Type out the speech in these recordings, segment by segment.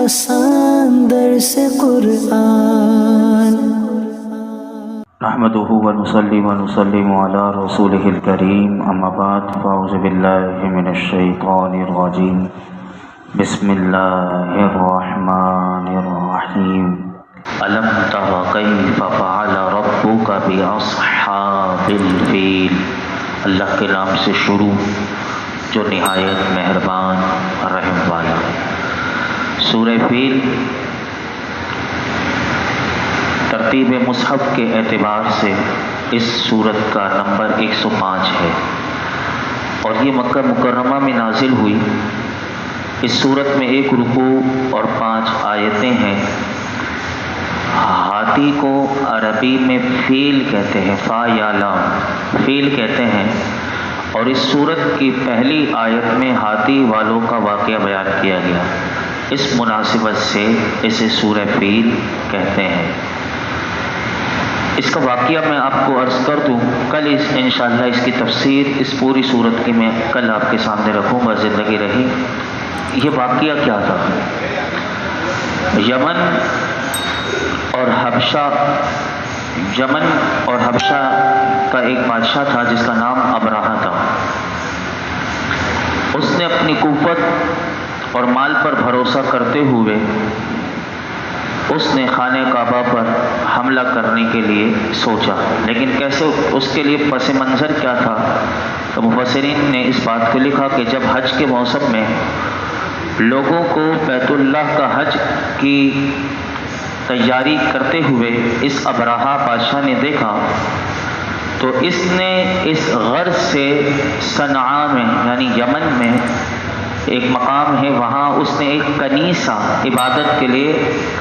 آسان درس قرآن۔ نحمده ونصلي ونسلم على رسوله الكريم، اما بعد فاعوذ بالله من الشيطان الرجيم، بسم الله الرحمن الرحيم۔ ألم تر كيف فعل ربك بأصحاب الفیل۔ اللہ کے نام سے شروع جو نہایت مہربان رحم والا۔ سورہ فیل ترتیب مصحف کے اعتبار سے اس سورت کا نمبر 105 ہے، اور یہ مکہ مکرمہ میں نازل ہوئی۔ اس سورت میں 1 رکوع اور 5 آیتیں ہیں۔ ہاتھی کو عربی میں فیل کہتے ہیں، فا یا لام، فیل کہتے ہیں، اور اس سورت کی پہلی آیت میں ہاتھی والوں کا واقعہ بیان کیا گیا۔ اس مناسبت سے اسے سورہ فیل کہتے ہیں۔ اس کا واقعہ میں آپ کو عرض کر دوں، کل انشاءاللہ اس کی تفسیر اس پوری سورت کی میں کل آپ کے سامنے رکھوں گا، زندگی رہی۔ یہ واقعہ کیا تھا؟ یمن اور حبشہ کا ایک بادشاہ تھا جس کا نام ابرہہ تھا۔ اس نے اپنی قوت اور مال پر بھروسہ کرتے ہوئے اس نے خانہ کعبہ پر حملہ کرنے کے لیے سوچا، لیکن کیسے؟ اس کے لیے پس منظر کیا تھا؟ تو مفسرین نے اس بات کو لکھا کہ جب حج کے موسم میں لوگوں کو بیت اللہ کا حج کی تیاری کرتے ہوئے اس ابرہہ بادشاہ نے دیکھا، تو اس نے اس غرض سے صنعاء میں یعنی یمن میں ایک مقام ہے، وہاں اس نے ایک کنیسہ عبادت کے لیے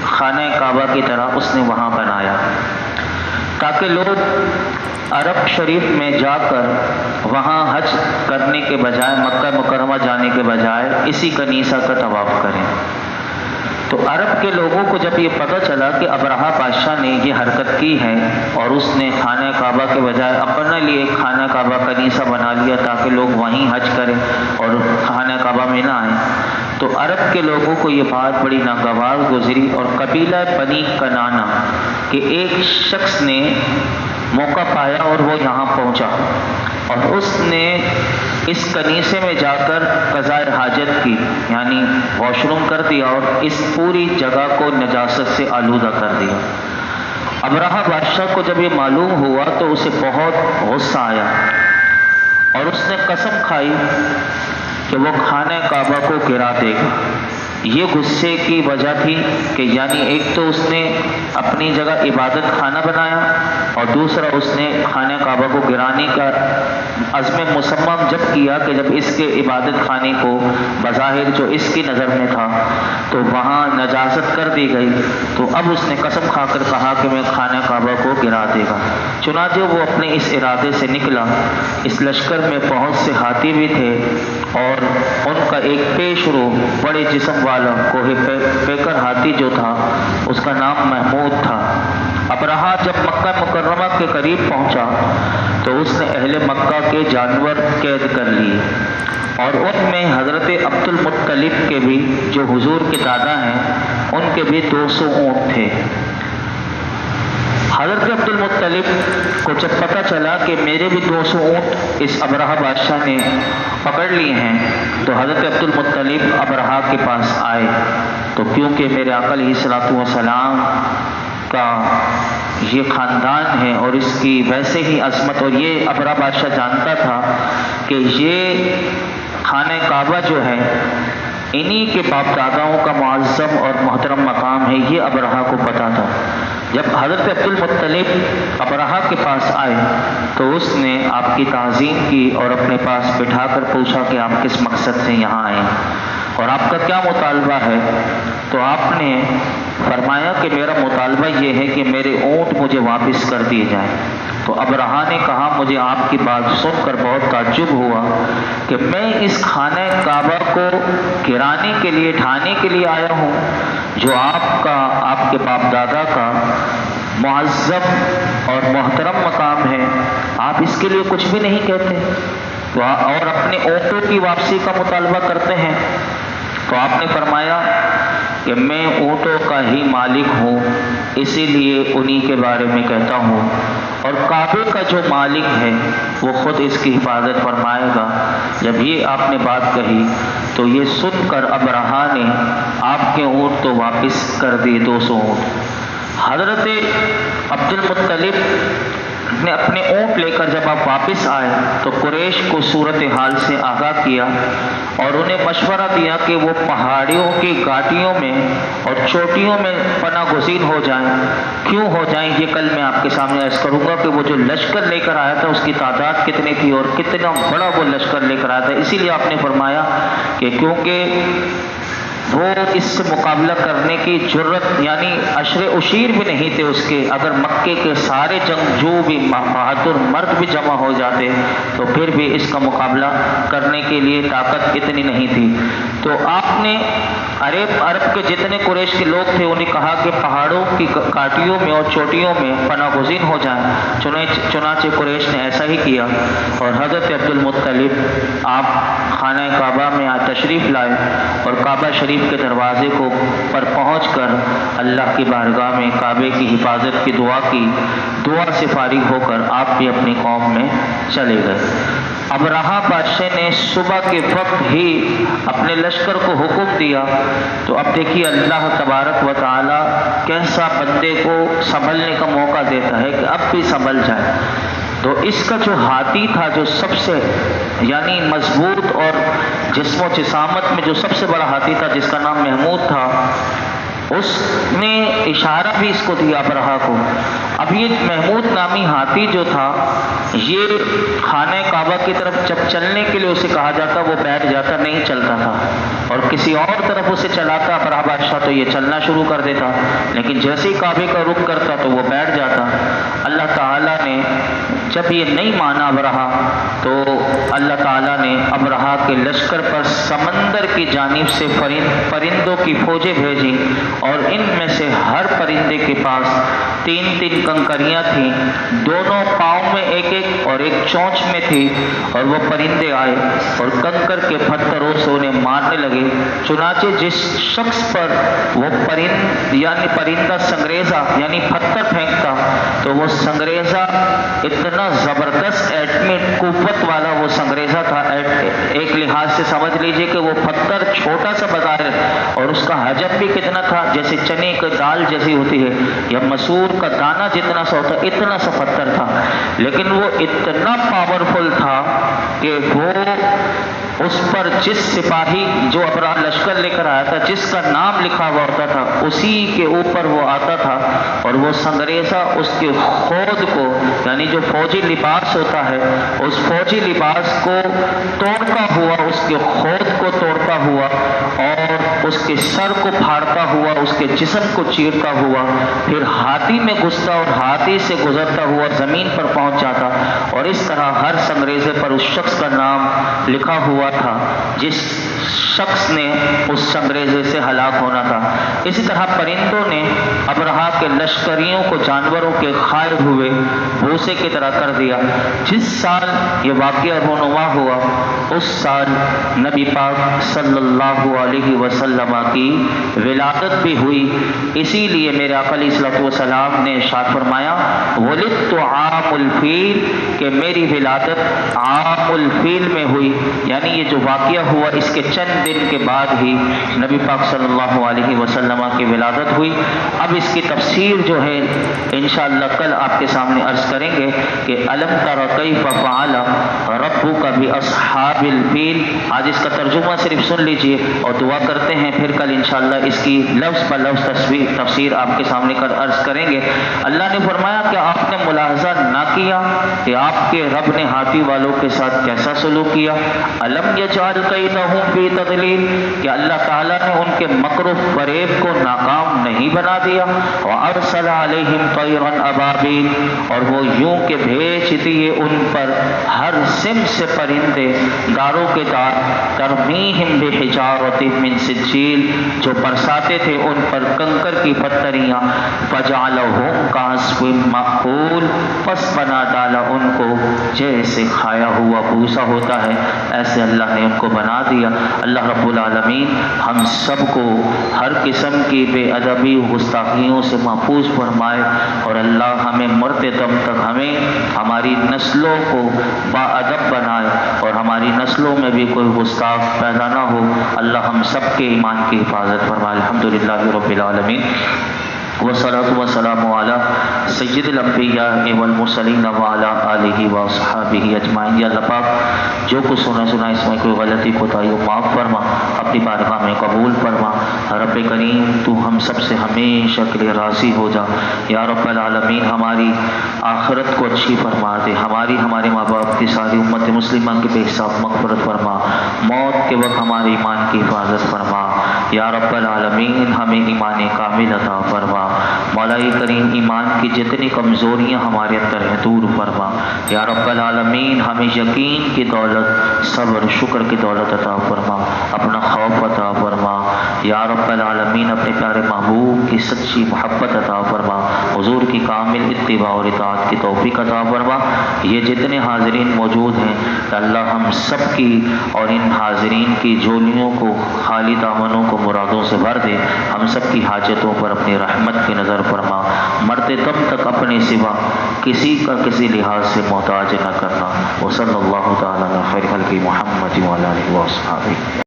خانہ کعبہ کی طرح اس نے وہاں بنایا، تاکہ لوگ عرب شریف میں جا کر وہاں حج کرنے کے بجائے، مکہ مکرمہ جانے کے بجائے اسی کنیسہ کا طواف کریں۔ تو عرب کے لوگوں کو جب یہ پتہ چلا کہ ابرہہ بادشاہ نے یہ حرکت کی ہے اور اس نے خانہ کعبہ کے بجائے اپنے لیے ایک خانہ کعبہ کنیسہ بنا لیا تاکہ لوگ وہیں حج کریں اور خانہ کعبہ میں نہ آئیں، تو عرب کے لوگوں کو یہ بات بڑی ناگوار گزری، اور قبیلہ بنی کنانہ کہ ایک شخص نے موقع پایا اور وہ یہاں پہنچا، اور اس نے اس کنیسے میں جا کر قضاء حاجت کی، یعنی واش روم کر دیا اور اس پوری جگہ کو نجاست سے آلودہ کر دیا۔ ابرہہ بادشاہ کو جب یہ معلوم ہوا تو اسے بہت غصہ آیا، اور اس نے قسم کھائی کہ وہ خانہ کعبہ کو گرا دے گا۔ یہ غصے کی وجہ تھی کہ یعنی ایک تو اس نے اپنی جگہ عبادت خانہ بنایا، اور دوسرا اس نے خانہ کعبہ کو گرانے کا عزم مصمم جب کیا کہ جب اس کے عبادت خانے کو بظاہر جو اس کی نظر میں تھا تو وہاں نجاست کر دی گئی، تو اب اس نے قسم کھا کر کہا کہ میں خانہ کعبہ کو گرا دے گا۔ چنانچہ وہ اپنے اس ارادے سے نکلا۔ اس لشکر میں بہت سے ہاتھی بھی تھے، اور ان کا ایک پیش رو بڑے جسم والا کوہ پیکر ہاتھی جو تھا اس کا نام محمود تھا۔ ابرہہ جب مکہ مکرمہ کے قریب پہنچا تو اس نے اہل مکہ کے جانور قید کر لیے، اور ان میں حضرت عبد المطلب کے بھی، جو حضور کے دادا ہیں، ان کے بھی 200 اونٹ تھے۔ حضرت عبد المطلب کو جب پتہ چلا کہ میرے بھی 200 اونٹ اس ابرہہ بادشاہ نے پکڑ لیے ہیں، تو حضرت عبد المطلب ابرہہ کے پاس آئے، تو کیونکہ میرے آقا علیہ الصلوۃ والسلام کا یہ خاندان ہے اور اس کی ویسے ہی عظمت، اور یہ ابرہہ بادشاہ جانتا تھا کہ یہ خانہ کعبہ جو ہے انہی کے باپ داداؤں کا معظم اور محترم مقام ہے، یہ ابرہہ کو پتہ تھا۔ جب حضرت عبد المطلب ابرہہ کے پاس آئے تو اس نے آپ کی تعظیم کی اور اپنے پاس بٹھا کر پوچھا کہ آپ کس مقصد سے یہاں آئے اور آپ کا کیا مطالبہ ہے؟ تو آپ نے فرمایا کہ میرا مطالبہ یہ ہے کہ میرے اونٹ مجھے واپس کر دیے جائیں۔ تو ابرہہ نے کہا مجھے آپ کی بات سن کر بہت تعجب ہوا کہ میں اس خانہ کعبہ کو گرانے کے لیے، ڈھانے کے لیے آیا ہوں، جو آپ کے باپ دادا کا معظم اور محترم مقام ہے، آپ اس کے لیے کچھ بھی نہیں کہتے اور اپنے اونٹوں کی واپسی کا مطالبہ کرتے ہیں۔ تو آپ نے فرمایا کہ میں اونٹوں کا ہی مالک ہوں، اسی لیے انہی کے بارے میں کہتا ہوں، اور کعبے کا جو مالک ہے وہ خود اس کی حفاظت فرمائے گا۔ جب یہ آپ نے بات کہی تو یہ سن کر ابرہہ نے آپ کے اونٹ تو واپس کر دیے، 200 اونٹ۔ حضرت عبد المطلب نے اپنے اونٹ لے کر جب آپ واپس آئے تو قریش کو صورتحال سے آگاہ کیا اور انہیں مشورہ دیا کہ وہ پہاڑیوں کی گھاٹیوں میں اور چوٹیوں میں پناہ گزین ہو جائیں۔ کیوں ہو جائیں یہ کل میں آپ کے سامنے عرض کروں گا کہ وہ جو لشکر لے کر آیا تھا اس کی تعداد کتنی تھی اور کتنا بڑا وہ لشکر لے کر آیا تھا۔ اسی لیے آپ نے فرمایا کہ کیونکہ وہ اس سے مقابلہ کرنے کی جرت یعنی عشر اشیر بھی نہیں تھے اس کے، اگر مکے کے سارے جنگجو بھی بہادر مرد بھی جمع ہو جاتے تو پھر بھی اس کا مقابلہ کرنے کے لیے طاقت اتنی نہیں تھی۔ تو آپ نے عرب کے جتنے قریش کے لوگ تھے انہیں کہا کہ پہاڑوں کی گھاٹیوں میں اور چوٹیوں میں پناہ گزین ہو جائیں۔ چنانچہ قریش نے ایسا ہی کیا اور حضرت عبد المطلب آپ خانہ کعبہ میں تشریف لائے اور کعبہ شریف کے دروازے کو پر پہنچ کر اللہ کی بارگاہ میں کعبے کی حفاظت کی دعا سے فارغ ہو کر آپ بھی اپنی قوم میں چلے گئے۔ ابرہہ بادشاہ نے صبح کے وقت ہی اپنے لشکر کو حکم دیا۔ تو اب دیکھیے اللہ تبارک و تعالی کیسا بندے کو سنبھلنے کا موقع دیتا ہے کہ اب بھی سنبھل جائے۔ تو اس کا جو ہاتھی تھا جو سب سے یعنی مضبوط اور جسم و جسامت میں جو سب سے بڑا ہاتھی تھا جس کا نام محمود تھا، اس نے اشارہ بھی اس کو دیا ابرہہ کو۔ اب یہ محمود نامی ہاتھی جو تھا یہ خانہ کعبہ کی طرف جب چلنے کے لیے اسے کہا جاتا وہ بیٹھ جاتا، نہیں چلتا تھا، اور کسی اور طرف اسے چلاتا ابرہہ بادشاہ تو یہ چلنا شروع کر دیتا، لیکن جیسے ہی کعبے کا رخ کرتا تو وہ بیٹھ جاتا۔ اللہ تعالیٰ نے جب یہ نہیں مانا ابرہہ تو اللہ تعالیٰ نے ابرہہ کے لشکر پر سمندر کی جانب سے پرندوں کی فوجیں بھیجی اور ان میں سے ہر پرندے کے پاس 3 کنکریاں تھیں، دونوں پاؤں میں ایک اور ایک چونچ میں تھی، اور وہ پرندے آئے اور کنکر کے پتھروں سے انہیں مارنے لگے۔ چنانچہ جس شخص پر وہ پرندہ سنگریزہ یعنی پتھر پھینکتا تو وہ سنگریزہ اتنا زبردست ایٹمی قوت والا وہ سنگریزہ تھا، ایک لحاظ سے سمجھ لیجئے کہ وہ پتھر چھوٹا سا بظاہر اور اس کا حجم بھی کتنا تھا، جیسے چنے کی دال جیسی ہوتی ہے یا مسور کا دانہ جتنا سا ہوتا ہے اتنا سا پتھر تھا، لیکن وہ اتنا پاورفل تھا کہ وہ اس پر جس سپاہی جو ابرہہ لشکر لے کر آیا تھا جس کا نام لکھا ہوا ہوتا تھا اسی کے اوپر وہ آتا تھا اور وہ سنگریزہ اس کے خود کو یعنی جو فوجی لباس ہوتا ہے اس فوجی لباس کو توڑتا ہوا، اس کے خود کو توڑتا ہوا اور اس کے سر کو پھاڑتا ہوا، اس کے جسم کو چیرتا ہوا، پھر ہاتھی میں گھستا اور ہاتھی سے گزرتا ہوا زمین پر پہنچ جاتا، اور اس طرح ہر سنگریزے پر اس شخص کا نام لکھا ہوا تھا جس شخص نے اس سنگریزے سے ہلاک ہونا تھا۔ اسی طرح پرندوں نے ابرہہ کے لشکریوں کو جانوروں کے خائب ہوئے بھوسے کی طرح کر دیا۔ جس سال یہ واقعہ رونما ہوا اس سال نبی پاک صلی اللہ علیہ وسلم کی ولادت بھی ہوئی، اسی لیے میرے آقا علیہ الصلوۃ والسلام نے ارشاد فرمایا ولدت عام الفیل، کہ میری ولادت عام الفیل میں ہوئی، یعنی یہ جو واقعہ ہوا اس کے چند دن کے بعد ہی نبی پاک صلی اللہ علیہ وسلم کی ولادت ہوئی۔ اب اس کی تفسیر جو ہے انشاءاللہ کل آپ کے سامنے عرض کریں گے کہ الم تر کیف فعل ربک باصحاب الفیل، آج اس کا ترجمہ صرف سن لیجئے اور دعا کرتے ہیں، پھر کل انشاءاللہ اس کی لفظ بہ لفظ تفسیر آپ کے سامنے کر عرض کریں گے۔ اللہ نے فرمایا کہ آپ نے ملاحظہ نہ کیا کہ آپ کے رب نے ہاتھی والوں کے ساتھ کیسا سلوک کیا؟ الم یجعل کیدہم فی تضلیل، کہ اللہ تعالیٰ نے ان کے مکر و فریب کو ناکام نہیں بنا دیا۔ وارسل علیہم طیرا ابابیل، اور وہ یوں کہ بھیج دیے ان پر ہر سم سے پرندے داروں کے دار، ترمیہم بحجارۃ من سجیل، جو برساتے تھے ان پر کنکر کی پتھریاں، فجعلہم کعصف مأکول، پس بنا ڈالا ان کو جیسے کھایا ہوا بھوسا ہوتا ہے، ایسے اللہ نے ان کو بنا دیا۔ اللہ رب العالمین ہم سب کو ہر قسم کی بے ادبی گستاخیوں سے محفوظ فرمائے، اور اللہ ہمیں مرتے دم تک ہمیں ہماری نسلوں کو با ادب بنائے، اور ہماری نسلوں میں بھی کوئی گستاخ پیدا نہ ہو۔ اللہ ہم سب کے ایمان کی حفاظت فرمائے۔ الحمدللہ رب العالمین، والصلاة والسلام علی سید الانبیاء والمرسلین وعلی آلہ وصحبہ اجمعین۔ یا اللہ پاک جو کچھ سنا اس میں کوئی غلطی کوتاہی ہو معاف فرما، اپنی بارگاہ میں قبول فرما۔ رب کریم تو ہم سب سے ہمیشہ کے لیے راضی ہو جا۔ یا رب العالمین ہماری آخرت کو اچھی فرما دے، ہمارے ماں باپ کی ساری امت مسلمہ کی بے حساب مغفرت فرما، موت کے وقت ہمارے ایمان کی حفاظت فرما۔ یا رب العالمین ہمیں ایمان کامل عطا فرما۔ مولا کریم ایمان کی جتنی کمزوریاں ہمارے اندر ہیں دور فرما۔ یا رب العالمین ہمیں یقین کی دولت، صبر شکر کی دولت عطا فرما، اپنا خوف عطا فرما۔ یا رب العالمین اپنے پیارے محبوب کی سچی محبت عطا فرما، حضور کی کامل اتباع اور اطاعت کی توفیق عطا فرما۔ یہ جتنے حاضرین موجود ہیں اللہ ہم سب کی اور ان حاضرین کی جولیوں کو، خالی دامنوں کو مرادوں سے بھر دے، ہم سب کی حاجتوں پر اپنی رحمت کی نظر فرما، مرتے دم تک اپنے سوا کسی کا کسی لحاظ سے محتاج نہ کرنا۔ وصلی اللہ تعالی علی خیر خلق محمد وعلی آلہ وصحبہ۔